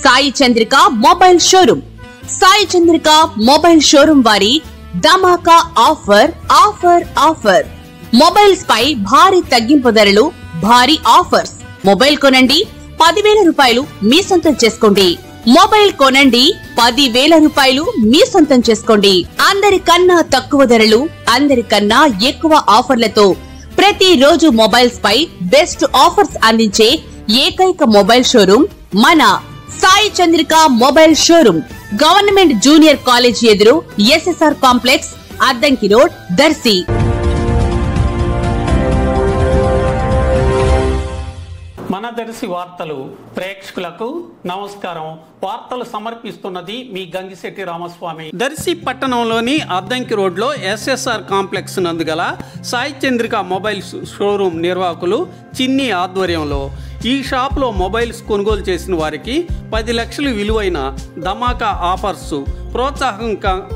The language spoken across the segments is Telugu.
Sai Chandrika mobile showroom. Sai Chandrika mobile showroom వారి ధమాకా ఆఫర్ ఆఫర్ ఆఫర్. మొబైల్స్ పై భారీ తగ్గింపు ధరలు, భారీ ఆఫర్స్. మొబైల్ కొనండి, 10,000 రూపాయలు మీ సొంతం చేసుకోండి. మొబైల్ కొనండి, 10,000 రూపాయలు మీ సొంతం చేసుకోండి. అందరికన్నా తక్కువ ధరలు, అందరికన్నా ఎక్కువ ఆఫర్లతో ప్రతి రోజు మొబైల్స్ పై బెస్ట్ ఆఫర్స్ అందించే ఏకైక మొబైల్ షోరూమ్ మన Sai Chandrika mobile showroom. Government junior college ఎదురు, SSR complex, Addanki road, Darsi. మన దర్శి వార్తలు ప్రేక్షకులకు నమస్కారం. వార్తలు సమర్పిస్తున్నది మీ గంగిశెట్టి రామస్వామి. దర్శి పట్టణంలోని అద్దంకి రోడ్లో SSR కాంప్లెక్స్ నందుగల సాయి చంద్రిక మొబైల్ షోరూమ్ నిర్వాహకులు చిన్ని ఆధ్వర్యంలో ఈ షాప్లో మొబైల్స్ కొనుగోలు చేసిన వారికి 10 లక్షలు విలువైన ధమాకా ఆఫర్స్ ప్రోత్సాహం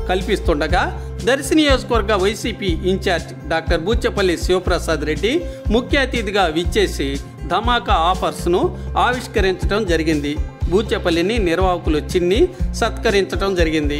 కల్పిస్తుండగా దర్శి నియోజకవర్గ వైసీపీ ఇన్ఛార్జ్ డాక్టర్ బూచెపల్లి శివప్రసాద్ రెడ్డి ముఖ్య అతిథిగా విచ్చేసి ధమాకా ఆఫర్స్ను ఆవిష్కరించడం జరిగింది. బూచెపల్లిని నిర్వాహకులు చిన్ని సత్కరించడం జరిగింది.